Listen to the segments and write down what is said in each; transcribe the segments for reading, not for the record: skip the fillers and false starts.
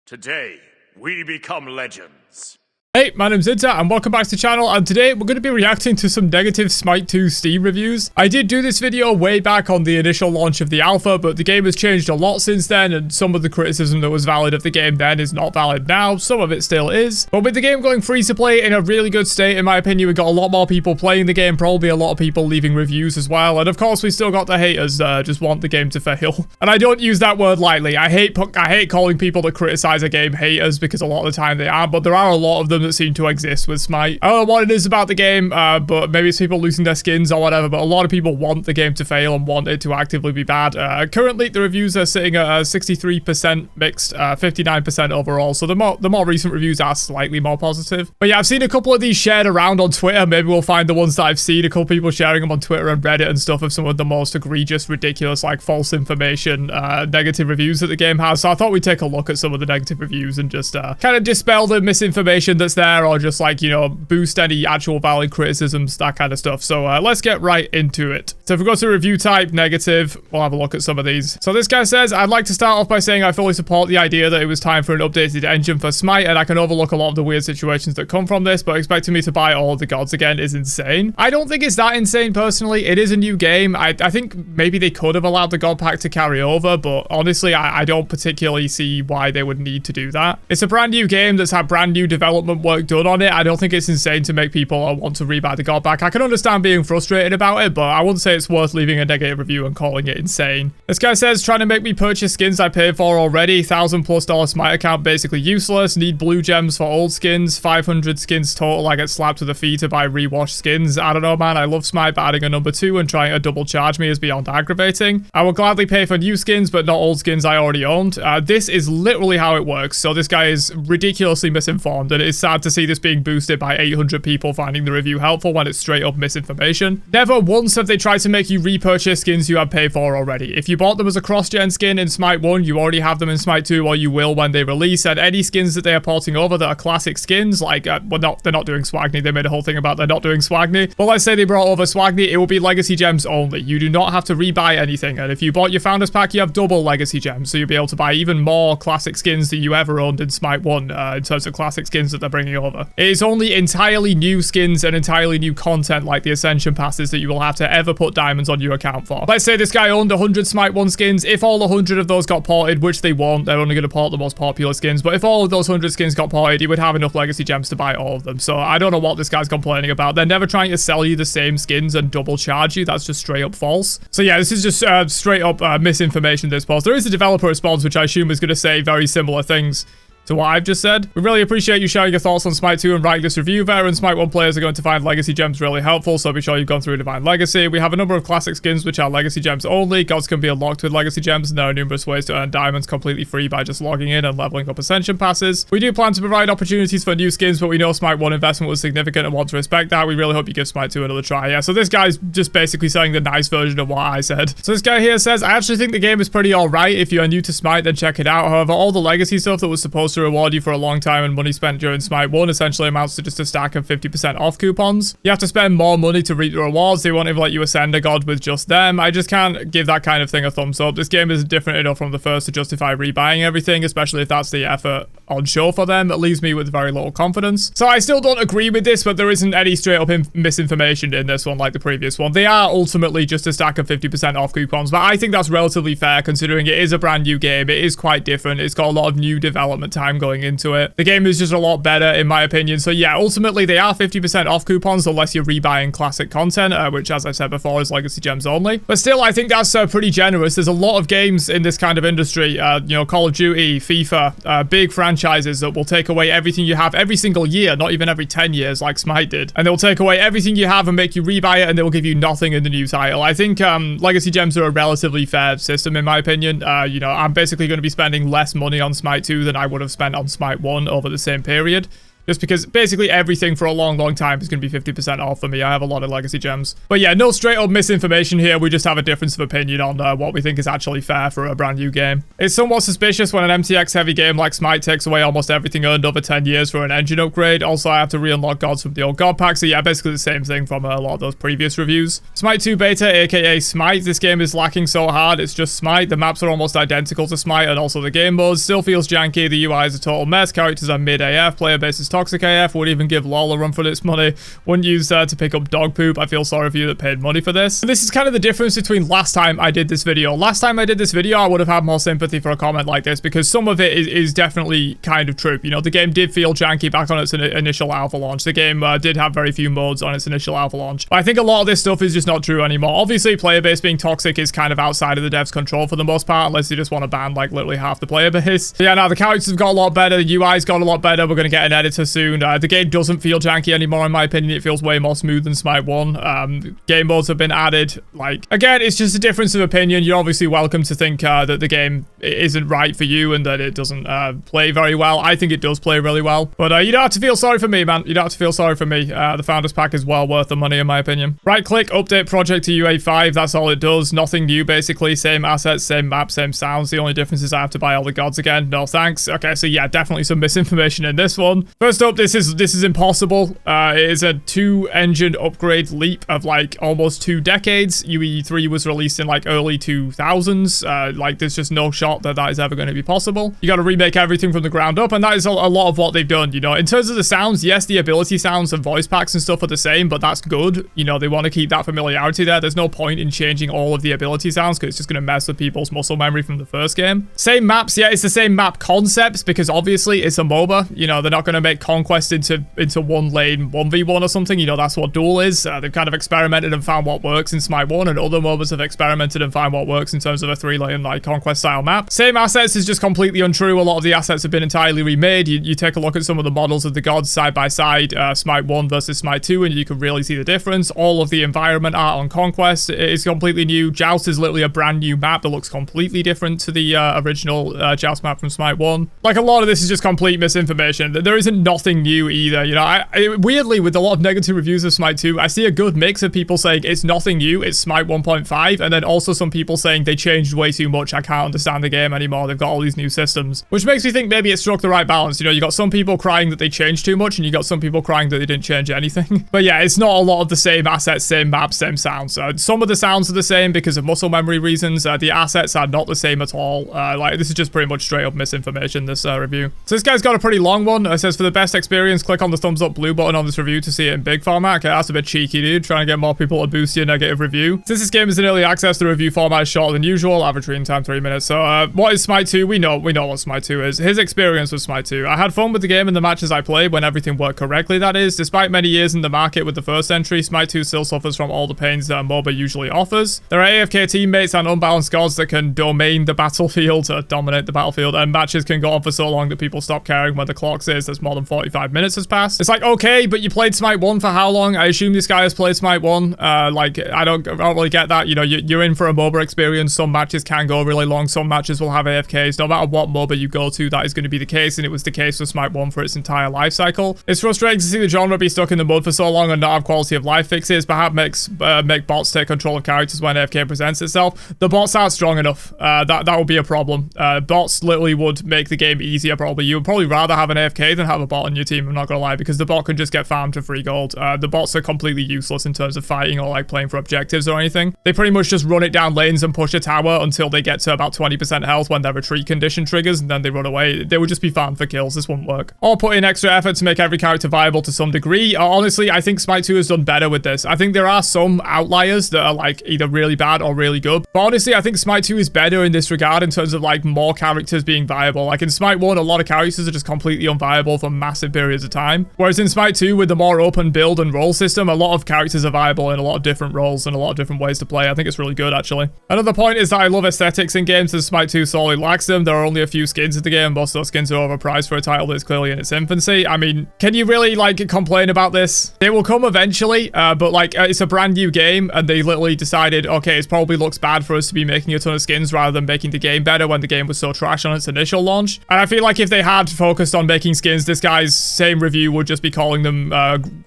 Today, we become legends. Hey, my name's Inter, and welcome back to the channel, and today we're going to be reacting to some negative Smite 2 Steam reviews. I did do this video way back on the initial launch of the alpha, but the game has changed a lot since then, and some of the criticism that was valid of the game then is not valid now. Some of it still is. But with the game going free to play in a really good state, in my opinion, we got a lot more people playing the game, probably a lot of people leaving reviews as well, and of course we still got the haters just want the game to fail. And I don't use that word lightly. I hate calling people that criticize a game haters, because a lot of the time they are, but there are a lot of them that seem to exist with Smite. I don't know what it is about the game, but maybe it's people losing their skins or whatever, but a lot of people want the game to fail and want it to actively be bad. Currently, the reviews are sitting at 63% mixed, 59% overall, so the more recent reviews are slightly more positive. But yeah, I've seen a couple of these shared around on Twitter. Maybe we'll find the ones that I've seen, a couple people sharing them on Twitter and Reddit and stuff, of some of the most egregious, ridiculous, like false information, negative reviews that the game has. So I thought we'd take a look at some of the negative reviews and just kind of dispel the misinformation that's there, or just like, you know, boost any actual valid criticisms, that kind of stuff. So let's get right into it. So if we go to review type, negative, we'll have a look at some of these. So this guy says, I'd like to start off by saying I fully support the idea that it was time for an updated engine for Smite, and I can overlook a lot of the weird situations that come from this, but expecting me to buy all of the gods again is insane. I don't think it's that insane personally. It is a new game. I think maybe they could have allowed the god pack to carry over, but honestly, I don't particularly see why they would need to do that. It's a brand new game that's had brand new development work done on it. I don't think it's insane to make people want to rebuy the god pack. I can understand being frustrated about it, but I wouldn't say it's worth leaving a negative review and calling it insane. This guy says, trying to make me purchase skins I paid for already. $1,000+ Smite account basically useless. Need blue gems for old skins. 500 skins total. I get slapped with a fee to buy rewashed skins. I don't know, man. I love Smite, but adding a number 2 and trying to double charge me is beyond aggravating. I will gladly pay for new skins, but not old skins I already owned. This is literally how it works. So this guy is ridiculously misinformed, and it is sad to see this being boosted by 800 people finding the review helpful when it's straight up misinformation. Never once have they tried to make you repurchase skins you have paid for already. If you bought them as a cross-gen skin in Smite 1, you already have them in Smite 2, or you will when they release, and any skins that they are porting over that are classic skins, like, well, they're not doing Swagni. They made a whole thing about they're not doing Swagni. But let's say they brought over Swagni, it will be legacy gems only. You do not have to rebuy anything, and if you bought your Founders Pack, you have double legacy gems, so you'll be able to buy even more classic skins than you ever owned in Smite 1, in terms of classic skins that they're bringing over. It is only entirely new skins and entirely new content, like the Ascension passes, that you will have to ever put diamonds on your account for. Let's say this guy owned 100 Smite 1 skins. If all 100 of those got ported, which they won't, they're only going to port the most popular skins, but if all of those 100 skins got ported, he would have enough legacy gems to buy all of them. So I don't know what this guy's complaining about. They're never trying to sell you the same skins and double charge you. That's just straight up false. So yeah, this is just straight up misinformation, this post. There is a developer response, which I assume is going to say very similar things to what I've just said. We really appreciate you sharing your thoughts on Smite 2 and writing this review. Veteran Smite 1 players are going to find legacy gems really helpful, so be sure you've gone through Divine Legacy. We have a number of classic skins which are legacy gems only. Gods can be unlocked with legacy gems, and there are numerous ways to earn diamonds completely free by just logging in and leveling up Ascension passes. We do plan to provide opportunities for new skins, but we know Smite 1 investment was significant and want to respect that. We really hope you give Smite 2 another try. Yeah, so this guy's just basically saying the nice version of what I said. So this guy here says, I actually think the game is pretty alright. If you are new to Smite, then check it out. However, all the legacy stuff that was supposed to reward you for a long time and money spent during Smite 1 essentially amounts to just a stack of 50% off coupons. You have to spend more money to reap the rewards. They won't even let you ascend a god with just them. I just can't give that kind of thing a thumbs up. This game is different enough from the first to justify rebuying everything, especially if that's the effort on show for them. It leaves me with very little confidence. So I still don't agree with this, but there isn't any straight up misinformation in this one like the previous one. They are ultimately just a stack of 50% off coupons, but I think that's relatively fair considering it is a brand new game. It is quite different. It's got a lot of new development time going into it. The game is just a lot better in my opinion. So yeah, ultimately they are 50% off coupons unless you're rebuying classic content, which as I said before is legacy gems only. But still, I think that's pretty generous. There's a lot of games in this kind of industry, you know, Call of Duty, FIFA, big franchises that will take away everything you have every single year, not even every 10 years like Smite did. And they'll take away everything you have and make you rebuy it, and they will give you nothing in the new title. I think legacy gems are a relatively fair system in my opinion. You know, I'm basically going to be spending less money on Smite 2 than I would have spent on Smite 1 over the same period. just because basically everything for a long time is going to be 50% off for me. I have a lot of legacy gems. But yeah, no straight up misinformation here. We just have a difference of opinion on what we think is actually fair for a brand new game. It's somewhat suspicious when an MTX heavy game like Smite takes away almost everything earned over 10 years for an engine upgrade. Also, I have to re-unlock gods from the old god pack. So yeah, basically the same thing from a lot of those previous reviews. Smite 2 beta, aka Smite. This game is lacking so hard. It's just Smite. The maps are almost identical to Smite, and also the game modes still feels janky. The UI is a total mess. Characters are mid AF. Player base is toxic AF. Would even give LoL a run for its money. Wouldn't use to pick up dog poop. I feel sorry for you that paid money for this. And this is kind of the difference between last time I did this video. Last time I did this video, I would have had more sympathy for a comment like this, because some of it is definitely kind of true. You know, the game did feel janky back on its initial alpha launch. The game did have very few modes on its initial alpha launch. But I think a lot of this stuff is just not true anymore. Obviously, player base being toxic is kind of outside of the devs' control for the most part, unless you just want to ban like literally half the player base. So yeah, now the characters have got a lot better. The UI's got a lot better. We're going to get an editor soon. The game doesn't feel janky anymore, in my opinion. It feels way more smooth than Smite 1. Game modes have been added. Like, again, it's just a difference of opinion. You're obviously welcome to think that the game isn't right for you and that it doesn't play very well. I think it does play really well. But you don't have to feel sorry for me, man. You don't have to feel sorry for me. The Founders Pack is well worth the money, in my opinion. Right-click, update project to UA5. That's all it does. Nothing new, basically. Same assets, same map, same sounds. The only difference is I have to buy all the gods again. No thanks. Okay, so yeah, definitely some misinformation in this one. First up, this is impossible. It is a 2-engine upgrade leap of like almost 2 decades. UE3 was released in like early 2000s. Like, there's just no shot that is ever going to be possible. You got to remake everything from the ground up, and that is a lot of what they've done. You know, in terms of the sounds, yes, the ability sounds and voice packs and stuff are the same, but that's good. You know, they want to keep that familiarity there. There's no point in changing all of the ability sounds because it's just going to mess with people's muscle memory from the first game. Same maps, yeah, it's the same map concepts because obviously it's a MOBA. You know, they're not going to make Conquest into one lane 1v1 or something. You know, that's what Duel is. They've kind of experimented and found what works in Smite 1, and other MOBAs have experimented and found what works in terms of a 3-lane like Conquest style map. Same assets is just completely untrue. A lot of the assets have been entirely remade. You take a look at some of the models of the gods side by side, Smite 1 versus Smite 2, and you can really see the difference. All of the environment art on Conquest is completely new. Joust is literally a brand new map that looks completely different to the original Joust map from Smite 1. Like, a lot of this is just complete misinformation. There isn't nothing new either. You know, weirdly, with a lot of negative reviews of Smite 2, I see a good mix of people saying it's nothing new, it's Smite 1.5, and then also some people saying they changed way too much. I can't understand the game anymore. They've got all these new systems, which makes me think maybe it struck the right balance. You know, you got some people crying that they changed too much, and you got some people crying that they didn't change anything. But yeah, it's not a lot of the same assets, same maps, same sounds. Some of the sounds are the same because of muscle memory reasons. The assets are not the same at all. Like, this is just pretty much straight up misinformation, this review. So this guy's got a pretty long one. It says, for the best experience, click on the thumbs up blue button on this review to see it in big format. Okay, that's a bit cheeky, dude. Trying to get more people to boost your negative review. Since this game is in early access, the review format is shorter than usual. Average reading time 3 minutes. So what is Smite 2? We know what Smite 2 is. His experience with Smite 2. I had fun with the game in the matches I played when everything worked correctly, that is. Despite many years in the market with the first entry, Smite 2 still suffers from all the pains that a MOBA usually offers. There are AFK teammates and unbalanced gods that can domain the battlefield, dominate the battlefield, and matches can go on for so long that people stop caring when the clock says there's more than 45 minutes has passed. It's like, okay, but you played Smite 1 for how long? I assume this guy has played Smite 1. Like, I don't really get that. You know, you're in for a MOBA experience. Some matches can go really long. Some matches will have AFKs. No matter what MOBA you go to, that is going to be the case, and it was the case with Smite 1 for its entire life cycle. It's frustrating to see the genre be stuck in the mud for so long and not have quality of life fixes. Perhaps make bots take control of characters when AFK presents itself. The bots aren't strong enough. That would be a problem. Bots literally would make the game easier, probably. You would probably rather have an AFK than have a bot on your team, I'm not gonna lie, because the bot can just get farmed for free gold. The bots are completely useless in terms of fighting or like playing for objectives or anything. They pretty much just run it down lanes and push a tower until they get to about 20% health when their retreat condition triggers, and then they run away. They would just be farmed for kills. This wouldn't work. Or put in extra effort to make every character viable to some degree. Honestly, I think Smite 2 has done better with this. I think there are some outliers that are like either really bad or really good. But honestly, I think Smite 2 is better in this regard in terms of like more characters being viable. Like in Smite 1, a lot of characters are just completely unviable for massive periods of time. Whereas in Smite 2, with the more open build and role system, a lot of characters are viable in a lot of different roles and a lot of different ways to play. I think it's really good, actually. Another point is that I love aesthetics in games, and Smite 2 sorely lacks them. There are only a few skins in the game. Most of those skins are overpriced for a title that's clearly in its infancy. I mean, can you really like complain about this? They will come eventually, but like it's a brand new game, and they literally decided, okay, it probably looks bad for us to be making a ton of skins rather than making the game better when the game was so trash on its initial launch. And I feel like if they had focused on making skins, this guy guy's same review would just be calling them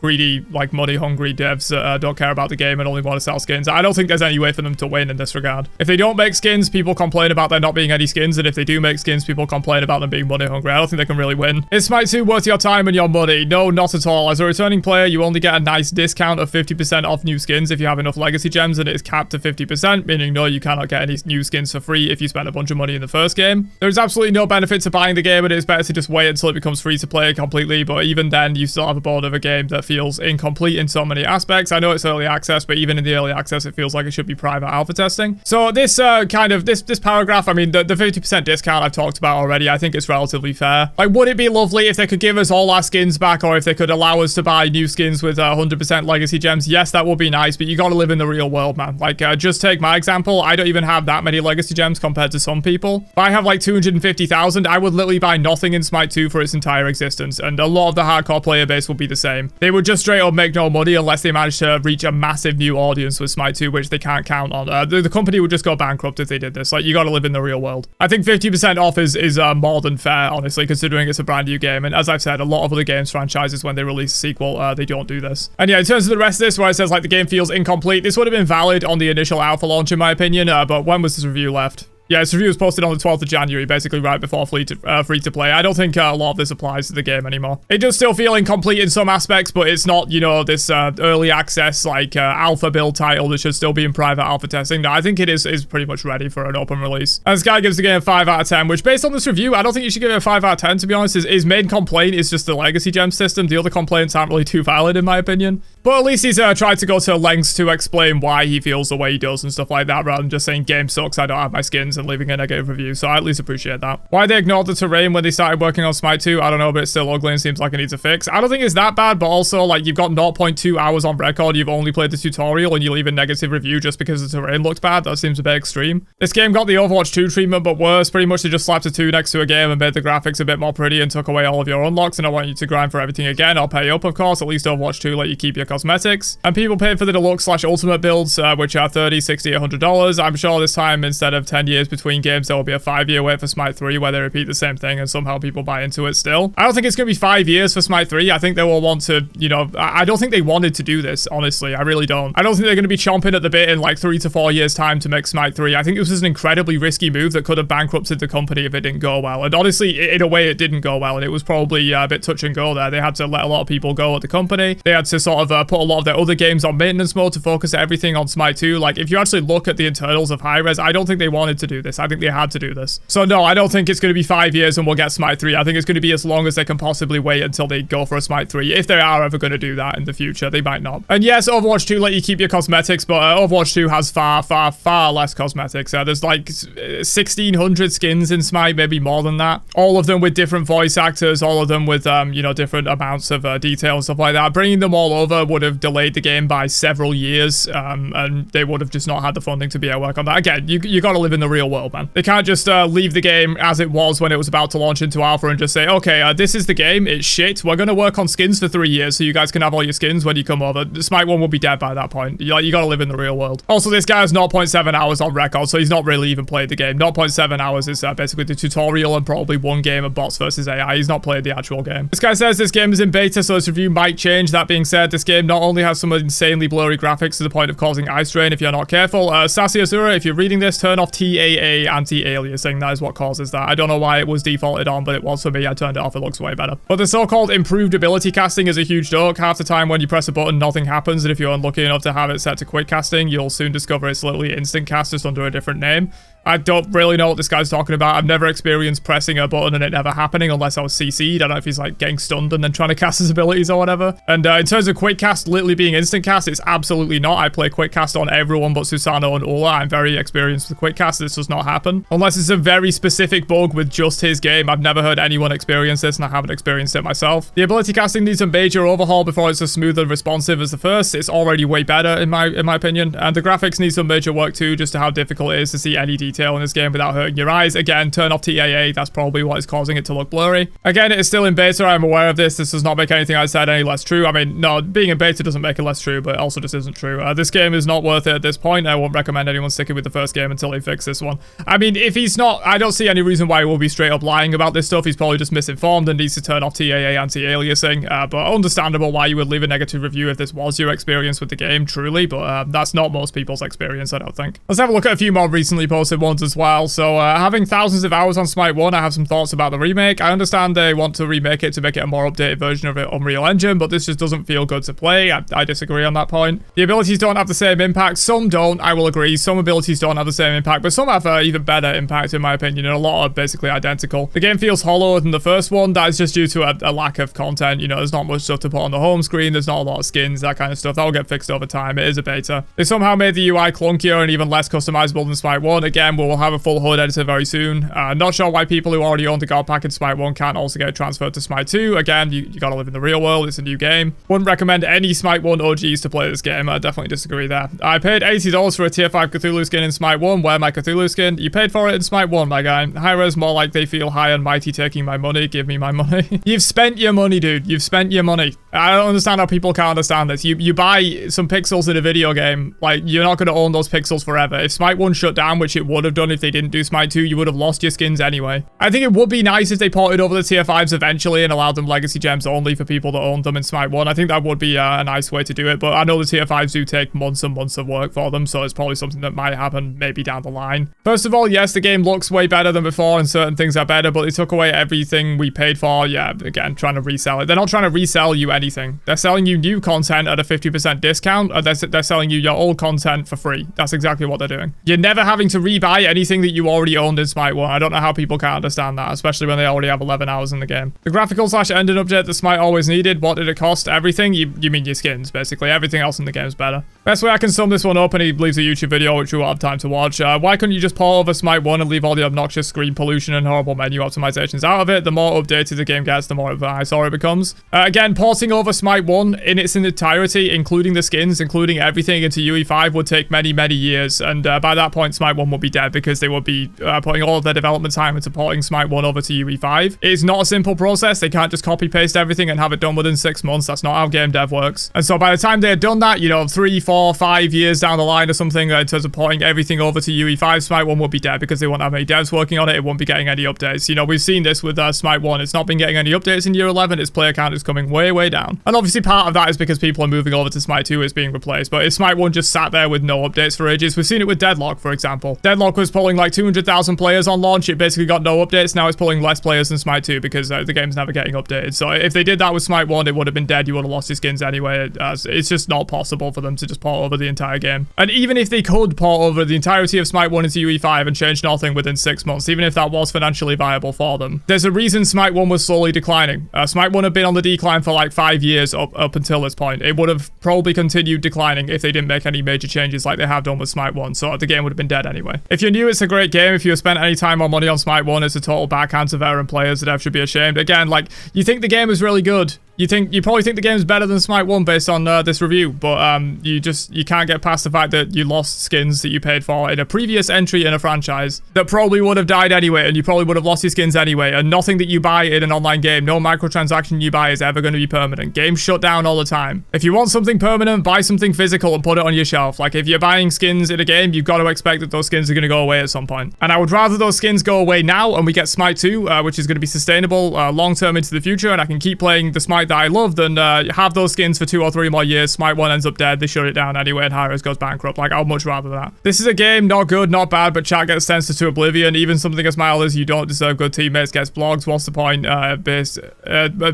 greedy, like money-hungry devs that don't care about the game and only want to sell skins. I don't think there's any way for them to win in this regard. If they don't make skins, people complain about there not being any skins, and if they do make skins, people complain about them being money-hungry. I don't think they can really win. Is Smite 2 worth your time and your money? No, not at all. As a returning player, you only get a nice discount of 50% off new skins if you have enough legacy gems, and it is capped to 50%, meaning no, you cannot get any new skins for free if you spend a bunch of money in the first game. There's absolutely no benefit to buying the game, and it is better to just wait until it becomes free to play completely, but even then, you still have a board of a game that feels incomplete in so many aspects. I know it's early access, but even in the early access, it feels like it should be private alpha testing. So this this paragraph, I mean, the 50% discount I've talked about already, I think it's relatively fair. Like, would it be lovely if they could give us all our skins back, or if they could allow us to buy new skins with 100% legacy gems? Yes, that would be nice, but you gotta live in the real world, man. Like, just take my example. I don't even have that many legacy gems compared to some people. If I have like 250,000, I would literally buy nothing in Smite 2 for its entire existence, and a lot of the hardcore player base will be the same. They would just straight up make no money unless they manage to reach a massive new audience with Smite 2, which they can't count on. The company would just go bankrupt if they did this. Like, you gotta live in the real world. I think 50% off is more than fair, honestly, considering it's a brand new game. And as I've said, a lot of other games franchises, when they release a sequel, they don't do this. And yeah, in terms of the rest of this, where it says like the game feels incomplete, this would have been valid on the initial alpha launch, in my opinion. But when was this review left? Yeah, this review was posted on the 12th of January, basically right before free to play. I don't think a lot of this applies to the game anymore. It does still feel incomplete in some aspects, but it's not, you know, this early access, like, alpha build title that should still be in private alpha testing. No, I think it is pretty much ready for an open release. And this guy gives the game a 5 out of 10, which, based on this review, I don't think you should give it a 5 out of 10, to be honest. His main complaint is just the legacy gem system. The other complaints aren't really too valid, in my opinion. But at least he's tried to go to lengths to explain why he feels the way he does and stuff like that, rather than just saying game sucks, I don't have my skins, and leaving a negative review. So I at least appreciate that. Why they ignored the terrain when they started working on Smite 2, I don't know, but it's still ugly and seems like it needs a fix. I don't think it's that bad, but also, like, you've got 0.2 hours on record, you've only played the tutorial, and you leave a negative review just because the terrain looks bad. That seems a bit extreme. This game got the Overwatch 2 treatment, but worse. Pretty much they just slapped a 2 next to a game and made the graphics a bit more pretty and took away all of your unlocks, and I want you to grind for everything again. I'll pay up, of course. At least Overwatch 2 let you keep your cosmetics. And people paid for the deluxe/ultimate builds, which are $30, $60, $100. I'm sure this time, instead of 10 years between games, there will be a 5-year wait for Smite 3 where they repeat the same thing and somehow people buy into it still. I don't think it's going to be 5 years for Smite 3. I think they will want to, you know, I don't think they wanted to do this, honestly. I really don't. I don't think they're going to be chomping at the bit in like 3 to 4 years time to make Smite 3. I think this was an incredibly risky move that could have bankrupted the company if it didn't go well. And honestly, in a way, it didn't go well. And it was probably a bit touch and go there. They had to let a lot of people go at the company. They had to sort of put a lot of their other games on maintenance mode to focus everything on Smite 2. Like, if you actually look at the internals of Hi-Rez, I don't think they wanted to do this. I think they had to do this. So no, I don't think it's going to be 5 years and we'll get Smite 3. I think it's going to be as long as they can possibly wait until they go for a Smite 3. If they are ever going to do that in the future, they might not. And yes, Overwatch 2 let you keep your cosmetics, but Overwatch 2 has far less cosmetics. There's like 1,600 skins in Smite, maybe more than that. All of them with different voice actors, all of them with, you know, different amounts of detail and stuff like that. Bringing them all over would have delayed the game by several years, and they would have just not had the funding to be able to work on that. Again, you got to live in the real world, man. They can't just leave the game as it was when it was about to launch into alpha and just say, okay, this is the game, it's shit, we're gonna work on skins for 3 years so you guys can have all your skins when you come over. The Smite 1 will be dead by that point. You gotta live in the real world. Also, this guy has 0.7 hours on record, so he's not really even played the game. 0.7 hours is basically the tutorial and probably one game of bots versus AI. He's not played the actual game. This guy says this game is in beta, so this review might change. That being said, this game not only has some insanely blurry graphics to the point of causing eye strain if you're not careful. Sassy Azura, if you're reading this, turn off TAA anti-aliasing. That is what causes that. I don't know why it was defaulted on, but it was for me. I turned it off. It looks way better. But the so-called improved ability casting is a huge joke. Half the time when you press a button, nothing happens, and if you're unlucky enough to have it set to quick casting, you'll soon discover it's literally instant cast just under a different name. I don't really know what this guy's talking about. I've never experienced pressing a button and it never happening unless I was CC'd. I don't know if he's like getting stunned and then trying to cast his abilities or whatever. And in terms of quick cast literally being instant cast, it's absolutely not. I play quick cast on everyone but Susano and Ula. I'm very experienced with quick cast. This does not happen. Unless it's a very specific bug with just his game. I've never heard anyone experience this and I haven't experienced it myself. The ability casting needs a major overhaul before it's as smooth and responsive as the first. It's already way better in my opinion. And the graphics need some major work too, just to how difficult it is to see any detail detail in this game without hurting your eyes. Again, turn off TAA. That's probably what is causing it to look blurry. Again, it is still in beta. I'm aware of this. This does not make anything I said any less true. I mean, no, being in beta doesn't make it less true, but it also just isn't true. This game is not worth it at this point. I won't recommend anyone sticking with the first game until they fix this one. I mean, if he's not, I don't see any reason why he will be straight up lying about this stuff. He's probably just misinformed and needs to turn off TAA anti-aliasing. But understandable why you would leave a negative review if this was your experience with the game, truly. But that's not most people's experience, I don't think. Let's have a look at a few more recently posted ones as well. So having thousands of hours on Smite 1, I have some thoughts about the remake. I understand they want to remake it to make it a more updated version of it on Unreal Engine, but this just doesn't feel good to play. I disagree on that point. The abilities don't have the same impact. Some don't, I will agree. Some abilities don't have the same impact, but some have even better impact in my opinion, and a lot are basically identical. The game feels hollower than the first one. That is just due to a lack of content. You know, there's not much stuff to put on the home screen. There's not a lot of skins, that kind of stuff. That'll get fixed over time. It is a beta. They somehow made the UI clunkier and even less customizable than Smite 1. Again, we'll have a full HUD editor very soon. Not sure why people who already own the God Pack in Smite 1 can't also get transferred to Smite 2. Again, you gotta live in the real world. It's a new game. Wouldn't recommend any Smite 1 OGs to play this game. I definitely disagree there. I paid $80 for a tier 5 Cthulhu skin in Smite 1. Where my Cthulhu skin? You paid for it in Smite 1, my guy. High-res more like they feel high and mighty taking my money. Give me my money. You've spent your money, dude. You've spent your money. I don't understand how people can't understand this. You buy some pixels in a video game. Like, you're not going to own those pixels forever. If Smite 1 shut down, which it would have done if they didn't do Smite 2, you would have lost your skins anyway. I think it would be nice if they ported over the tier 5s eventually and allowed them legacy gems only for people that owned them in Smite 1. I think that would be a nice way to do it, but I know the tier 5s do take months and months of work for them, so it's probably something that might happen maybe down the line. First of all, yes, the game looks way better than before and certain things are better, but they took away everything we paid for. Yeah, again, trying to resell it. They're not trying to resell you anything. They're selling you new content at a 50% discount, and they're selling you your old content for free. That's exactly what they're doing. You're never having to rebuy anything that you already owned in Smite 1. I don't know how people can't understand that, especially when they already have 11 hours in the game. The graphical/engine update that Smite always needed. What did it cost? Everything? You mean your skins, basically. Everything else in the game is better. Best way I can sum this one up, and he leaves a YouTube video, which we won't have time to watch. Why couldn't you just port over Smite 1 and leave all the obnoxious screen pollution and horrible menu optimizations out of it? The more updated the game gets, the more of an eyesore it becomes. Again, porting over Smite 1 in its entirety, including the skins, including everything into UE5, would take many, many years. And by that point, Smite 1 would be dead because they would be putting all of their development time into porting Smite 1 over to UE5. It is not a simple process. They can't just copy paste everything and have it done within 6 months. That's not how game dev works. And so by the time they had done that, you know, 3, 4, 5 years down the line or something, in terms of porting everything over to UE5, Smite 1 would be dead because they won't have any devs working on it. It won't be getting any updates. You know, we've seen this with Smite 1. It's not been getting any updates in year 11. Its player count is coming way, way down. And obviously part of that is because people are moving over to Smite 2. It's being replaced. But if Smite 1 just sat there with no updates for ages, we've seen it with Deadlock, for example. Deadlock was pulling like 200,000 players on launch. It basically got no updates. Now it's pulling less players than Smite 2 because the game's never getting updated. So if they did that with Smite 1, it would have been dead. You would have lost your skins anyway. It's just not possible for them to just port over the entire game. And even if they could port over the entirety of Smite 1 into UE5 and change nothing within 6 months, even if that was financially viable for them, there's a reason Smite 1 was slowly declining. Smite 1 had been on the decline for like 5 years up until this point. It would have probably continued declining if they didn't make any major changes like they have done with Smite 1, so the game would have been dead anyway. If you're new, it's a great game. If you spent any time or money on Smite 1, it's a total backhand to veteran players. The dev should be ashamed. Again, like, you think the game is really good. You probably think the game's better than Smite 1 based on this review, but you can't get past the fact that you lost skins that you paid for in a previous entry in a franchise that probably would have died anyway, and you probably would have lost your skins anyway, and nothing that you buy in an online game, no microtransaction you buy is ever going to be permanent. Games shut down all the time. If you want something permanent, buy something physical and put it on your shelf. Like, if you're buying skins in a game, you've got to expect that those skins are going to go away at some point. And I would rather those skins go away now and we get Smite 2, which is going to be sustainable long-term into the future, and I can keep playing the Smite that I love, than have those skins for 2 or 3 more years. Smite 1 ends up dead, they shut it down anyway, and Hi-Res goes bankrupt. Like, I'd much rather that. This is a game, not good, not bad, but chat gets sentenced to oblivion. Even something as mild as you don't deserve good teammates gets blogs. What's the point?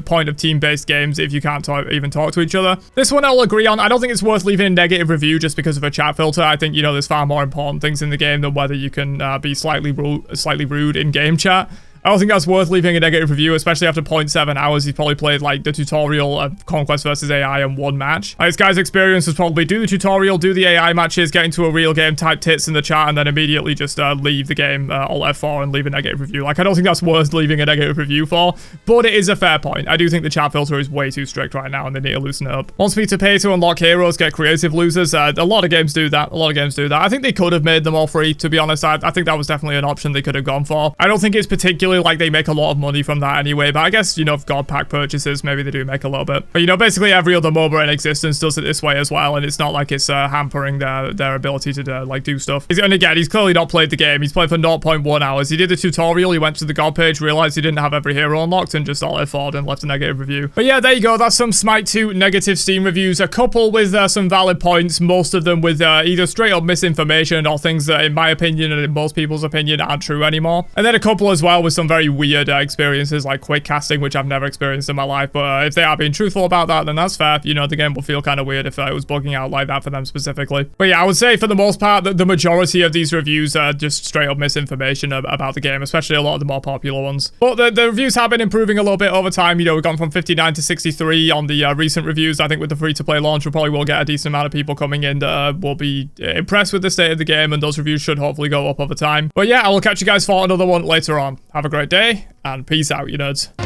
Point of team-based games if you can't even talk to each other. This one I'll agree on. I don't think it's worth leaving a negative review just because of a chat filter. I think, you know, there's far more important things in the game than whether you can be slightly rude in game chat. I don't think that's worth leaving a negative review, especially after 0.7 hours. He's probably played like the tutorial of Conquest versus AI in one match. This guy's experience was probably do the tutorial, do the AI matches, get into a real game, type tits in the chat, and then immediately just leave the game, alt F4, and leave a negative review. Like, I don't think that's worth leaving a negative review for, but it is a fair point. I do think the chat filter is way too strict right now, and they need to loosen it up. Wants me to pay to unlock heroes, get creative losers. A lot of games do that. I think they could have made them all free, to be honest. I think that was definitely an option they could have gone for. I don't think it's particularly like they make a lot of money from that anyway, but I guess, you know, if God pack purchases, maybe they do make a little bit. But, you know, basically every other MOBA in existence does it this way as well, and it's not like it's hampering their ability to, like, do stuff. And again, he's clearly not played the game. He's played for 0.1 hours. He did the tutorial, he went to the God page, realized he didn't have every hero unlocked, and just alt F4'd and left a negative review. But yeah, there you go. That's some Smite 2 negative Steam reviews. A couple with some valid points, most of them with either straight up misinformation or things that, in my opinion and in most people's opinion, aren't true anymore. And then a couple as well with some very weird experiences like quick casting, which I've never experienced in my life. But if they are being truthful about that, then that's fair. You know, the game will feel kind of weird if it was bugging out like that for them specifically. But yeah, I would say for the most part that the majority of these reviews are just straight up misinformation about the game, especially a lot of the more popular ones. But the reviews have been improving a little bit over time. You know, we've gone from 59 to 63 on the recent reviews. I think with the free-to-play launch, we probably will get a decent amount of people coming in that will be impressed with the state of the game, and those reviews should hopefully go up over time. But yeah, I will catch you guys for another one later on. Have a great day, and peace out, you nerds.